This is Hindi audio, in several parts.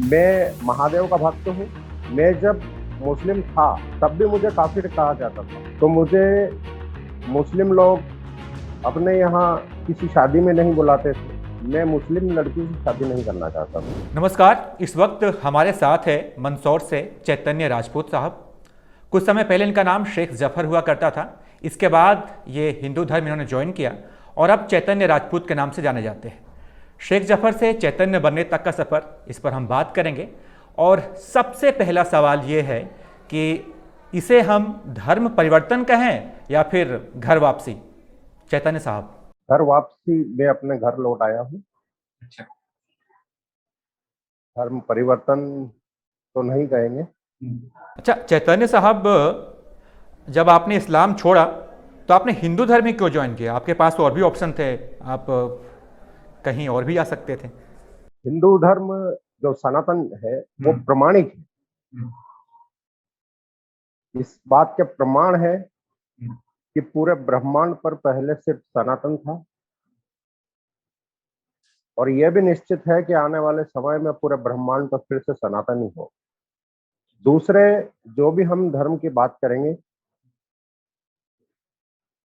मैं महादेव का भक्त हूँ। मैं जब मुस्लिम था, तब भी मुझे काफ़िर कहा जाता था। तो मुझे मुस्लिम लोग अपने यहाँ किसी शादी में नहीं बुलाते थे। मैं मुस्लिम लड़की से शादी नहीं करना चाहता था। नमस्कार। इस वक्त हमारे साथ है मंदसौर से चैतन्य राजपूत साहब। कुछ समय पहले इनका नाम शेख जफर हुआ करता था। इसके बाद ये हिंदू धर्म इन्होंने ज्वाइन किया और अब चैतन्य राजपूत के नाम से जाने जाते हैं। शेख जफर से चैतन्य बनने तक का सफ़र, इस पर हम बात करेंगे। और सबसे पहला सवाल ये है कि इसे हम धर्म परिवर्तन कहें या फिर घर वापसी। चैतन्य साहब। घर वापसी, मैं अपने घर लौट आया हूँ। अच्छा। धर्म परिवर्तन तो नहीं कहेंगे। अच्छा चैतन्य साहब, जब आपने इस्लाम छोड़ा तो आपने हिंदू धर्म ही क्यों ज्वाइन किया? आपके पास तो और भी ऑप्शन थे, आप कहीं और भी जा सकते थे। हिंदू धर्म जो सनातन है, वो प्रमाणिक है। इस बात के प्रमाण है कि पूरे ब्रह्मांड पर पहले सिर्फ सनातन था, और यह भी निश्चित है कि आने वाले समय में पूरे ब्रह्मांड पर फिर से सनातन ही हो। दूसरे, जो भी हम धर्म की बात करेंगे,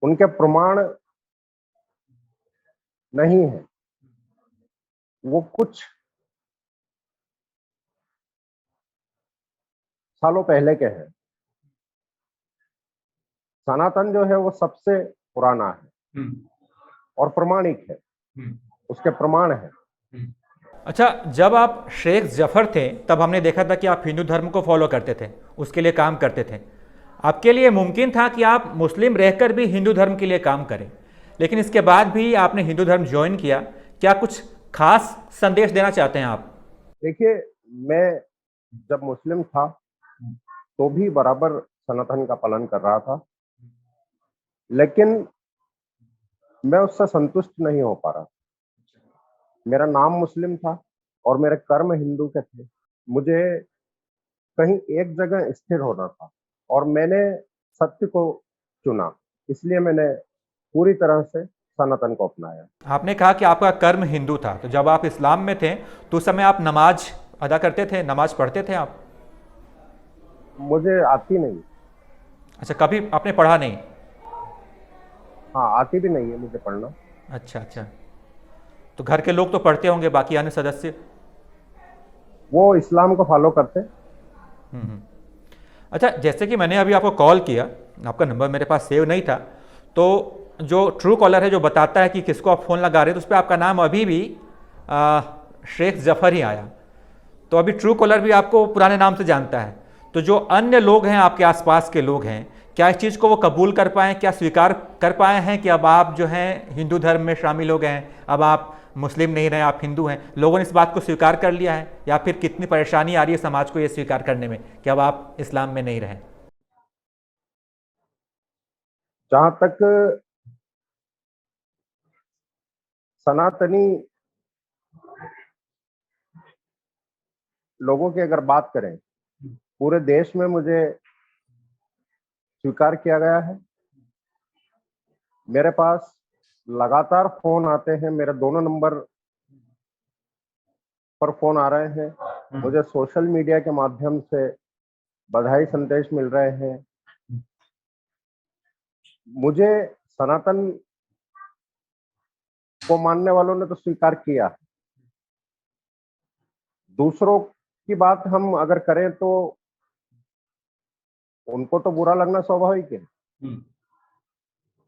उनके प्रमाण नहीं है। वो कुछ सालों पहले के हैं। सनातन जो है वो सबसे पुराना है और प्रमाणिक है। उसके प्रमाण है। अच्छा, जब आप शेख जफर थे तब हमने देखा था कि आप हिंदू धर्म को फॉलो करते थे, उसके लिए काम करते थे। आपके लिए मुमकिन था कि आप मुस्लिम रहकर भी हिंदू धर्म के लिए काम करें, लेकिन इसके बाद भी आपने हिंदू धर्म ज्वाइन किया। क्या कुछ खास संदेश देना चाहते हैं आप? देखिए, मैं जब मुस्लिम था तो भी बराबर सनातन का पालन कर रहा था, लेकिन मैं उससे संतुष्ट नहीं हो पा रहा। मेरा नाम मुस्लिम था और मेरे कर्म हिंदू के थे। मुझे कहीं एक जगह स्थिर होना था और मैंने सत्य को चुना। इसलिए मैंने पूरी तरह से सनातन को अपनाया। आपने कहा कि आपका कर्म हिंदू था, तो जब आप इस्लाम में थे तो उस समय आप नमाज अदा करते थे, नमाज पढ़ते थे आप? मुझे आती नहीं। अच्छा, कभी आपने पढ़ा नहीं? हाँ, आती भी नहीं है मुझे पढ़ना। अच्छा अच्छा। तो घर के लोग तो पढ़ते होंगे, बाकी अन्य सदस्य? वो इस्लाम को फॉलो करते। अच्छा, जैसे कि मैंने अभी आपको कॉल किया, आपका नंबर मेरे पास सेव नहीं था, तो जो ट्रू कॉलर है जो बताता है कि किसको आप फ़ोन लगा रहे हैं, तो उस पर आपका नाम अभी भी आ, शेख जफर ही आया। तो अभी ट्रू कॉलर भी आपको पुराने नाम से जानता है। तो जो अन्य लोग हैं, आपके आसपास के लोग हैं, क्या इस चीज़ को वो कबूल कर पाए, क्या स्वीकार कर पाए हैं कि अब आप जो हैं हिंदू धर्म में शामिल हो गए हैं, अब आप मुस्लिम नहीं रहे, आप हिंदू हैं? लोगों ने इस बात को स्वीकार कर लिया है या फिर कितनी परेशानी आ रही है समाज को ये स्वीकार करने में कि अब आप इस्लाम में नहीं रहे? जहां तक सनातनी लोगों की अगर बात करें, पूरे देश में मुझे स्वीकार किया गया है। मेरे पास लगातार फोन आते हैं। मेरे दोनों नंबर पर फोन आ रहे हैं। मुझे सोशल मीडिया के माध्यम से बधाई संदेश मिल रहे हैं। मुझे सनातन को मानने वालों ने तो स्वीकार किया। दूसरों की बात हम अगर करें तो उनको तो बुरा लगना स्वाभाविक है।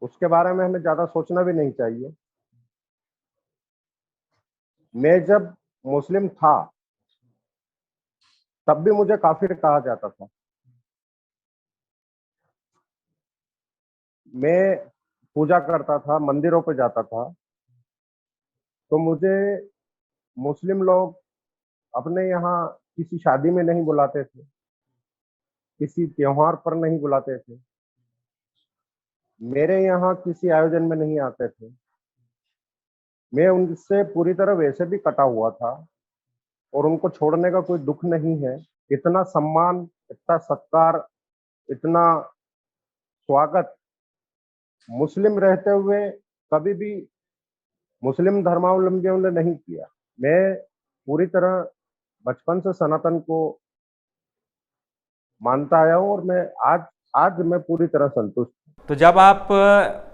उसके बारे में हमें ज्यादा सोचना भी नहीं चाहिए। मैं जब मुस्लिम था, तब भी मुझे काफिर कहा जाता था। मैं पूजा करता था, मंदिरों पे जाता था, तो मुझे मुस्लिम लोग अपने यहाँ किसी शादी में नहीं बुलाते थे, किसी त्योहार पर नहीं बुलाते थे, मेरे यहाँ किसी आयोजन में नहीं आते थे। मैं उनसे पूरी तरह वैसे भी कटा हुआ था और उनको छोड़ने का कोई दुख नहीं है। इतना सम्मान, इतना सत्कार, इतना स्वागत मुस्लिम रहते हुए कभी भी मुस्लिम धर्मावलंबियों ने नहीं किया। मैं पूरी तरह बचपन से सनातन को मानता आया हूँ और मैं आज आज मैं पूरी तरह संतुष्ट हूँ। तो जब आप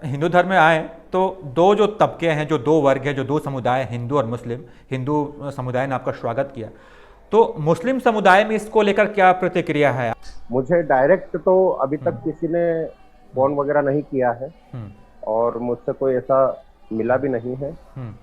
हिंदू धर्म में आए तो दो जो तबके हैं, जो दो वर्ग हैं, जो दो समुदाय हैं, हिंदू और मुस्लिम, हिंदू समुदाय ने आपका स्वागत किया, तो मुस्लिम समुदाय में इसको लेकर क्या प्रतिक्रिया है? मुझे डायरेक्ट तो अभी तक हम्म, किसी ने फोन वगैरह नहीं किया है हम्म, और मुझसे कोई ऐसा मिला भी नहीं है। हम्म,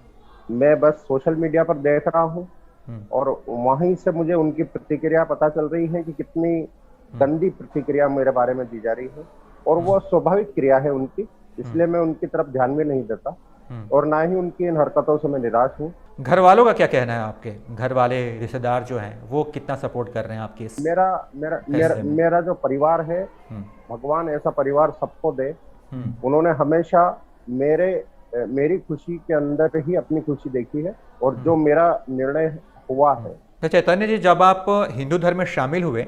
मैं बस सोशल मीडिया पर देख रहा हूँ हम्म, और वहीं से मुझे उनकी प्रतिक्रिया पता चल रही है कि कितनी हम्म, गंदी प्रतिक्रिया मेरे बारे में दी जा रही है और हम्म, वो स्वाभाविक क्रिया है उनकी, हम्म, इसलिए मैं उनकी तरफ ध्यान भी नहीं देता हम्म। और ना ही उनकी इन हरकतों से मैं निराश हूँ। घर वालों का क्या कहना है? आपके घर वाले, रिश्तेदार जो हैं, वो कितना सपोर्ट कर रहे हैं आपके इस मेरा मेरा मेरा फैसले में? मेरा जो परिवार है, हम्म, भगवान ऐसा परिवार सबको दे। हम्म, उन्होंने हमेशा मेरे मेरी खुशी के अंदर ही अपनी खुशी देखी है और हम्म, जो मेरा निर्णय हुआ है। तो चैतन्य जी, जब आप हिंदू धर्म में शामिल हुए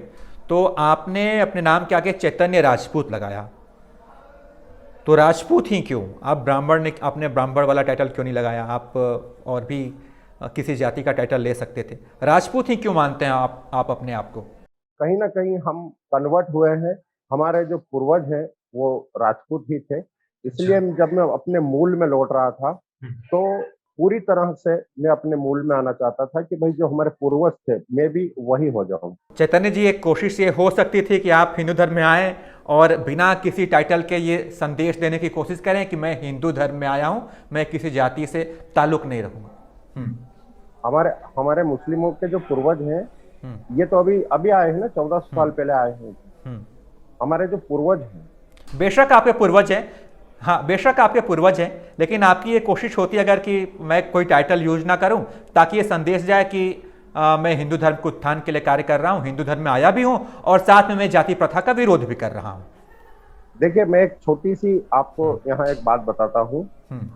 तो आपने अपने नाम के आगे चैतन्य राजपूत लगाया, तो राजपूत ही क्यों? आप ब्राह्मण ने, आपने ब्राह्मण वाला टाइटल क्यों नहीं लगाया? आप और भी किसी जाति का टाइटल ले सकते थे। राजपूत ही क्यों मानते हैं आप अपने आप को? कहीं ना कहीं हम कन्वर्ट हुए हैं, हमारे जो पूर्वज हैं वो राजपूत ही थे, अच्छा। इसलिए जब मैं अपने मूल में लौट रहा था हम्म। तो पूरी तरह से मैं अपने मूल में आना चाहता था कि भाई जो हमारे पूर्वज थे मैं भी वही हो जाऊं। चैतन्य जी, एक कोशिश ये हो सकती थी कि आप हिंदू धर्म में आएँ और बिना किसी टाइटल के ये संदेश देने की कोशिश करें कि मैं हिंदू धर्म में आया हूँ, मैं किसी जाति से ताल्लुक़ नहीं रखूँगा। हम्म, हमारे हमारे मुस्लिमों के जो पूर्वज हैं, हम्म, ये तो अभी अभी आए हैं ना, 1400 साल हम्म, पहले आए हैं। हम्म। हमारे जो पूर्वज हैं, बेशक आपके पूर्वज हैं, हाँ बेशक आपके पूर्वज हैं, लेकिन आपकी ये कोशिश होती है अगर कि मैं कोई टाइटल यूज ना करूं ताकि ये संदेश जाए कि मैं हिंदू धर्म के उत्थान के लिए कार्य कर रहा हूं, हिंदू धर्म में आया भी हूं और साथ में मैं जाति प्रथा का विरोध भी कर रहा हूं। देखिए मैं एक छोटी सी आपको हम्म, यहाँ एक बात बताता हूँ। हम्म,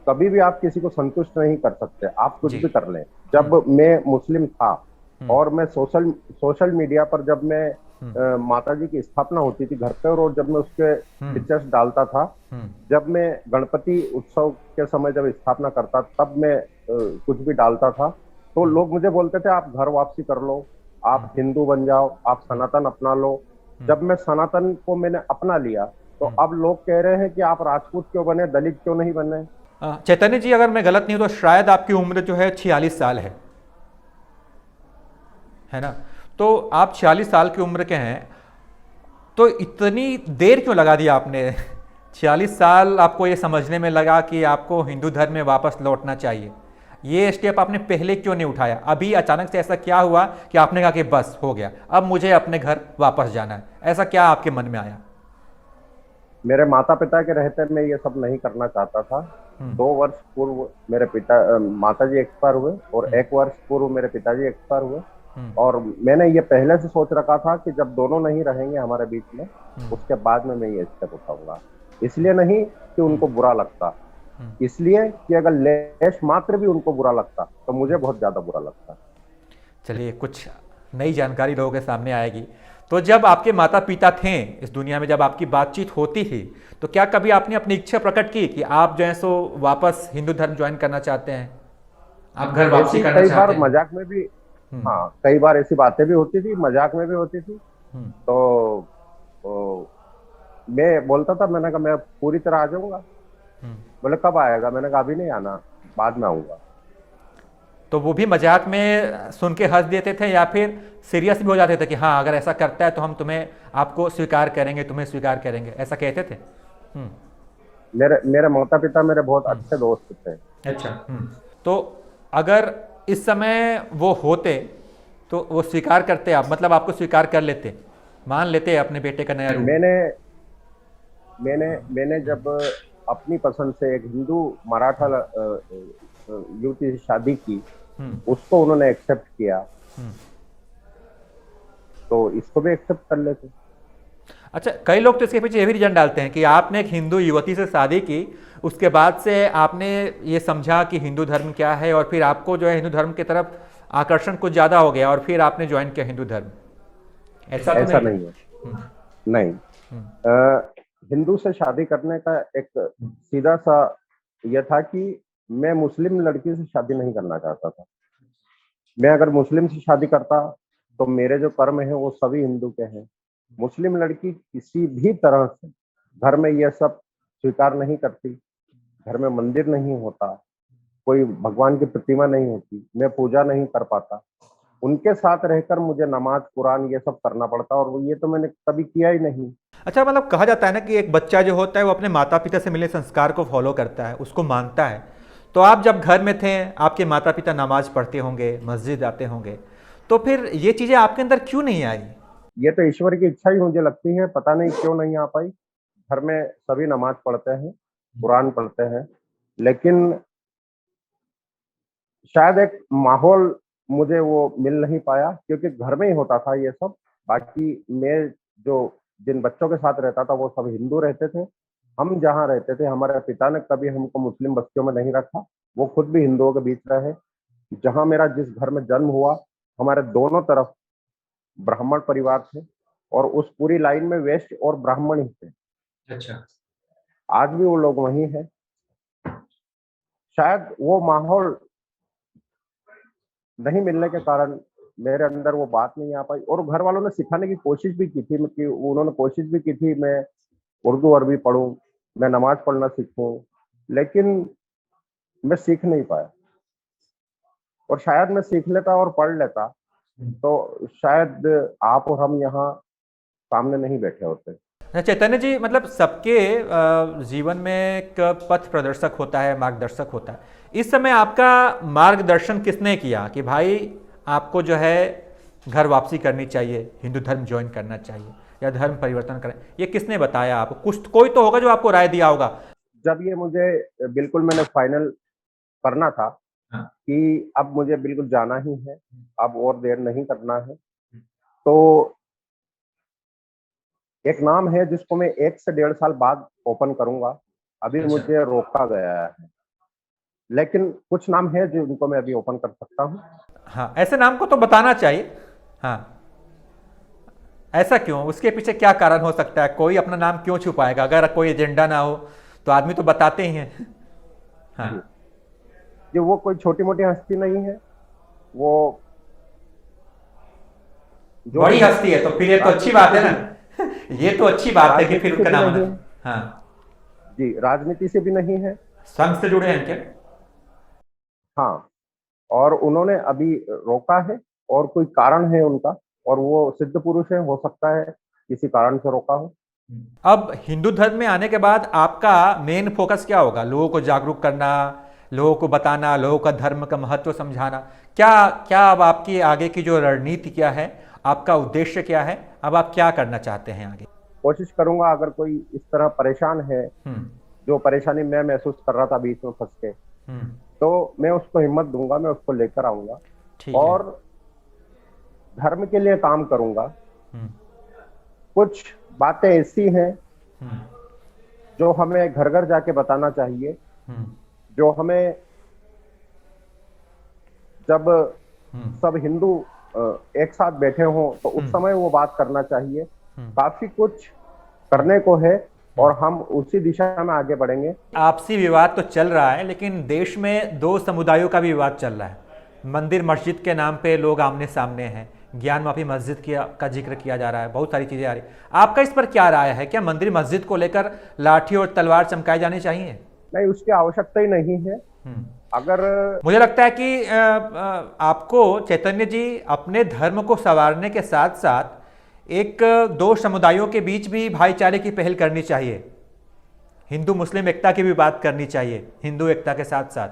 कभी भी आप किसी को संतुष्ट नहीं कर सकते, आप कुछ जी। भी कर लें। हम्म, जब मैं मुस्लिम था हम्म, और मैं सोशल सोशल मीडिया पर जब मैं हम्म, माता जी की स्थापना होती थी घर पे और जब मैं उसके हम्म, पिक्चर्स डालता था, हम्म, जब मैं गणपति उत्सव के समय जब स्थापना करता तब मैं कुछ भी डालता था, तो हम्म, लोग मुझे बोलते थे आप घर वापसी कर लो, हम्म, आप हिंदू बन जाओ, आप हम्म, सनातन अपना लो। हम्म, जब मैं सनातन को मैंने अपना लिया तो हम्म। अब लोग कह रहे हैं कि आप राजपूत क्यों बने, दलित क्यों नहीं बने। चैतन्य जी, अगर मैं गलत नहीं हूं तो शायद आपकी उम्र जो है 46 साल है ना? तो आप 46 साल की उम्र के हैं, तो इतनी देर क्यों लगा दिया आपने? 46 साल आपको ये समझने में लगा कि आपको हिंदू धर्म में वापस लौटना चाहिए। ये स्टेप आपने पहले क्यों नहीं उठाया? अभी अचानक से ऐसा क्या हुआ कि आपने कहा कि बस हो गया, अब मुझे अपने घर वापस जाना है? ऐसा क्या आपके मन में आया? मेरे माता पिता के रहते मैं ये सब नहीं करना चाहता था। हम्म, 2 वर्ष पूर्व मेरे माता जी एक्सपायर हुए और हम्म, 1 वर्ष पूर्व मेरे पिताजी एक्सपायर हुए हम्म, और मैंने ये पहले से सोच रखा था कि जब दोनों नहीं रहेंगे हमारे बीच में, हम्म, उसके बाद में मैं ये स्टेप उठाऊंगा। इसलिए नहीं कि हम्म, उनको बुरा लगता, हम्म, इसलिए कि अगर लेश मात्र भी उनको बुरा लगता तो मुझे बहुत ज्यादा बुरा लगता। चलिए, कुछ नई जानकारी लोगों के सामने आएगी। तो जब आपके माता पिता थे इस दुनिया में, जब आपकी बातचीत होती थी, तो क्या कभी आपने अपनी इच्छा प्रकट की कि आप जो है सो वापस हिंदू धर्म ज्वाइन करना चाहते हैं, आप घर वापसी ऐसी करना कई बार चाहते हैं? मजाक में भी, हम्म, हाँ कई बार ऐसी बातें भी होती थी, मजाक में भी होती थी। हम्म, तो मैं बोलता था, मैंने कहा मैं पूरी तरह आ जाऊंगा। हम्म। बोले कब आएगा, मैंने कहा अभी नहीं आना, बाद में आऊंगा। तो वो भी मजाक में सुन के हंस देते थे या फिर सीरियस भी हो जाते थे कि हाँ अगर ऐसा करता है तो हम तुम्हें, आपको स्वीकार करेंगे, तुम्हें स्वीकार करेंगे, ऐसा कहते थे? हम्म, मेरे मेरे माता पिता मेरे बहुत हम्म। अच्छे दोस्त थे। अच्छा। तो अगर इस समय वो होते तो वो स्वीकार करते, आप मतलब आपको स्वीकार कर लेते, मान लेते अपने बेटे का नया रूप? मैंने मैंने मैंने जब अपनी पसंद से एक हिंदू मराठा युवती से शादी की, हम्म, उसको उन्होंने एक्सेप्ट किया, हम्म। तो इसको भी एक्सेप्ट कर लेते। अच्छा, कई लोग तो इसके पीछे ये भी रीजन डालते हैं कि आपने एक हिंदू युवती से शादी की, उसके बाद से आपने ये समझा कि हिंदू धर्म क्या है और फिर आपको जो है हिंदू धर्म की तरफ आकर्षण कुछ ज़्यादा हो गया और फिर आपने ज्वाइन किया हिंदू धर्म। ऐसा तो ऐसा नहीं है? नहीं है, हम्म, नहीं। हम्म, हिंदू से शादी करने का एक सीधा सा यह था कि मैं मुस्लिम लड़की से शादी नहीं करना चाहता था। मैं अगर मुस्लिम से शादी करता तो मेरे जो कर्म है वो सभी हिंदू के हैं। मुस्लिम लड़की किसी भी तरह से घर में ये सब स्वीकार नहीं करती, घर में मंदिर नहीं होता, कोई भगवान की प्रतिमा नहीं होती, मैं पूजा नहीं कर पाता। उनके साथ रहकर मुझे नमाज, कुरान ये सब करना पड़ता और वो ये तो मैंने कभी किया ही नहीं। अच्छा, मतलब कहा जाता है ना कि एक बच्चा जो होता है वो अपने माता पिता से मिले संस्कार को फॉलो करता है, उसको मानता है। तो आप जब घर में थे, आपके माता पिता नमाज पढ़ते होंगे, मस्जिद आते होंगे, तो फिर ये चीज़ें आपके अंदर क्यों नहीं आई? ये तो ईश्वर की इच्छा ही मुझे लगती है, पता नहीं क्यों नहीं आ पाई। घर में सभी नमाज पढ़ते हैं, कुरान पढ़ते हैं, लेकिन शायद एक माहौल मुझे वो मिल नहीं पाया क्योंकि घर में ही होता था ये सब। बाकी मैं जो जिन बच्चों के साथ रहता था वो सब हिंदू रहते थे। हम जहाँ रहते थे हमारे पिता ने कभी हमको मुस्लिम बस्तियों में नहीं रखा, वो खुद भी हिंदुओं के बीच रहे। जहाँ मेरा जिस घर में जन्म हुआ, हमारे दोनों तरफ ब्राह्मण परिवार थे और उस पूरी लाइन में वैश्य और ब्राह्मण ही थे। अच्छा। आज भी वो लोग वहीं हैं। शायद वो माहौल नहीं मिलने के कारण मेरे अंदर वो बात नहीं आ पाई और घर वालों ने सिखाने की कोशिश भी की थी कि उन्होंने कोशिश भी की थी मैं उर्दू अरबी पढ़ूं, मैं नमाज पढ़ना सीखूं, लेकिन मैं सीख नहीं पाया। और शायद मैं सीख लेता और पढ़ लेता तो शायद आप और हम यहाँ सामने नहीं बैठे होते। चैतन्य जी, मतलब सबके जीवन में एक पथ प्रदर्शक होता है, मार्गदर्शक होता है। इस समय आपका मार्गदर्शन किसने किया कि भाई आपको जो है घर वापसी करनी चाहिए, हिंदू धर्म ज्वाइन करना चाहिए या धर्म परिवर्तन करें? ये किसने बताया आपको? कुछ कोई तो होगा जो आपको राय दिया होगा। जब ये मुझे बिल्कुल मैंने फाइनल करना था हाँ। कि अब मुझे बिल्कुल जाना ही है, अब और देर नहीं करना है, तो एक नाम है जिसको मैं 1 से 1.5 साल बाद ओपन करूँगा। अभी अच्छा। मुझे रोका गया है, लेकिन कुछ नाम है जिनको मैं अभी ओपन कर सकता हूँ। हाँ, ऐसे नाम को तो बताना चाहिए। हाँ, ऐसा क्यों? उसके पीछे क्या कारण हो सकता है? कोई अपना नाम क्यों छुपाएगा? अगर कोई एजेंडा ना हो तो आदमी तो बताते ही हैं। हाँ। जी, जी, वो कोई छोटी-मोटी हस्ती नहीं है, वो जो बड़ी भी है, हस्ती है तो फिर ये तो अच्छी राजनीति बात से है भी ना। ये तो अच्छी बात है कि फिर राजनीति से उनका भी नाम नहीं आना। है। हाँ। जी, राजनीति से भी नहीं है। संघ से जुड़े हैं क्या? हाँ, और उन्होंने अभी रोका है और कोई कारण है उनका और वो सिद्ध पुरुष है, हो सकता है किसी कारण से रोका हो। अब हिंदू धर्म में आने के बाद आपका मेन फोकस क्या होगा? लोगों को जागरूक करना, लोगों को बताना, लोगों का धर्म का महत्व समझाना, क्या क्या अब आपकी आगे की जो रणनीति क्या है, आपका उद्देश्य क्या है, अब आप क्या करना चाहते हैं आगे? कोशिश करूँगा अगर कोई इस तरह परेशान है, हम्म। जो परेशानी मैं महसूस कर रहा था बीच में फँस के, हम्म। तो मैं उसको हिम्मत दूँगा, मैं उसको लेकर आऊँगा ठीक है। और धर्म के लिए काम करूँगा। हम्म। कुछ बातें ऐसी हैं हम्म। जो हमें घर-घर जाके बताना चाहिए, हम्म। जो हमें जब हम्म। सब हिंदू एक साथ बैठे हों तो उस समय वो बात करना चाहिए। काफ़ी कुछ करने को है और हम उसी दिशा में आगे बढ़ेंगे। आपसी विवाद तो चल रहा है, लेकिन देश में दो समुदायों का भी विवाद चल रहा है। मंदिर मस्जिद के नाम पे लोग आमने सामने हैं, ज्ञान माफी मस्जिद का जिक्र किया जा रहा है, बहुत सारी चीज़ें आ रही। आपका इस पर क्या राय है? क्या मंदिर मस्जिद को लेकर लाठी और तलवार चमकाए जाने चाहिए? नहीं, उसकी आवश्यकता ही नहीं है। अगर मुझे लगता है कि आपको चैतन्य जी अपने धर्म को संवारने के साथ साथ एक दो समुदायों के बीच भी भाईचारे की पहल करनी चाहिए। हिंदू मुस्लिम एकता की भी बात करनी चाहिए, हिंदू एकता के साथ साथ।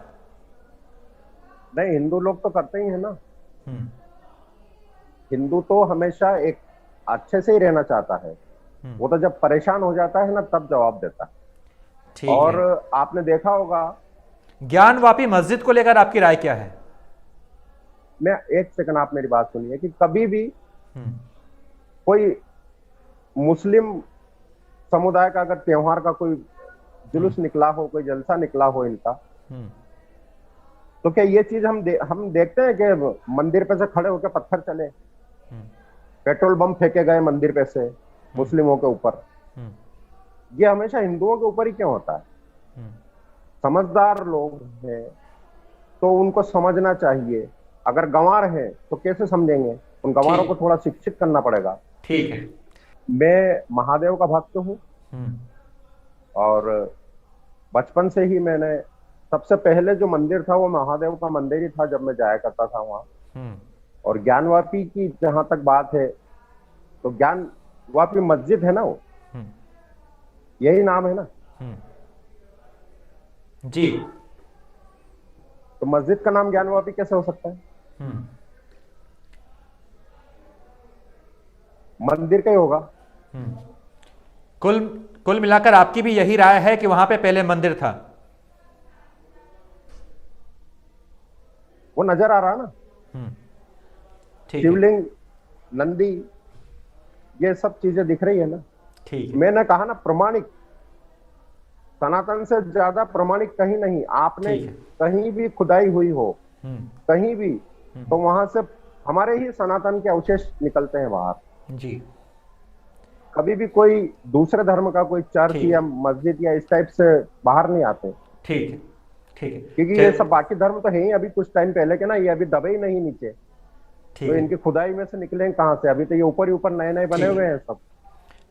नहीं, हिंदू लोग तो करते ही है ना। हिंदू तो हमेशा एक अच्छे से ही रहना चाहता है। वो तो जब परेशान हो जाता है ना तब जवाब देता है। ठीक और है। आपने देखा होगा, ज्ञानवापी मस्जिद को लेकर आपकी राय क्या है? मैं एक सेकंड, आप मेरी बात सुनिए कि कभी भी कोई मुस्लिम समुदाय का अगर त्योहार का कोई जुलूस निकला हो, कोई जलसा निकला हो इनका, तो क्या ये चीज हम देखते हैं कि मंदिर पे से खड़े होकर पत्थर चले, पेट्रोल बम फेंके गए मंदिर पे से मुस्लिमों के ऊपर? ये हमेशा हिंदुओं के ऊपर ही क्यों होता है? समझदार लोग हैं तो उनको समझना चाहिए अगर गंवार हैं तो कैसे समझेंगे? उन गंवारों ठीक को थोड़ा शिक्षित करना पड़ेगा। ठीक है। मैं महादेव का भक्त हूँ हम्म और बचपन से ही मैंने, सबसे पहले जो मंदिर था वो महादेव का मंदिर ही था जब मैं जाया करता था वहाँ। हम्म और ज्ञानवापी की जहां तक बात है तो ज्ञानवापी मस्जिद है ना, वो हम्म यही नाम है ना। जी। तो मस्जिद का नाम ज्ञानवापी कैसे हो सकता है? हम्म मंदिर का ही होगा। हम्म कुल कुल मिलाकर आपकी भी यही राय है कि वहां पे पहले मंदिर था? वो नजर आ रहा ना, हम्म ठीक है। शिवलिंग, नंदी, ये सब चीजें दिख रही है ना। ठीक है। मैंने कहा ना, प्रमाणिक, सनातन से ज्यादा प्रमाणिक कहीं नहीं। आपने ठीक है। कहीं भी खुदाई हुई हो, हम्म कहीं भी, तो वहां से हमारे ही सनातन के अवशेष निकलते हैं बाहर। जी। कभी भी कोई दूसरे धर्म का कोई चर्च ठीक या है। मस्जिद या इस टाइप से बाहर नहीं आते, ठीक है। ठीक है। क्योंकि ये सब बाकी धर्म तो है ही अभी कुछ टाइम पहले के ना, ये अभी दबे ही नहीं नीचे। ठीक तो है। इनकी खुदाई में से निकलेंगे कहाँ से? अभी तो ये ऊपर ही ऊपर नए नए बने ठीक हुए है। हैं सब।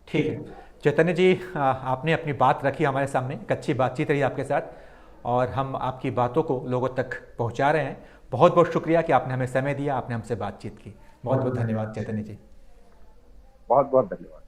ठीक है। चैतन्य जी, आपने अपनी बात रखी हमारे सामने, एक अच्छी बातचीत रही आपके साथ और हम आपकी बातों को लोगों तक पहुंचा रहे हैं। बहुत बहुत शुक्रिया कि आपने हमें समय दिया, आपने हमसे बातचीत की। बहुत बहुत धन्यवाद चैतन्य जी। बहुत बहुत धन्यवाद।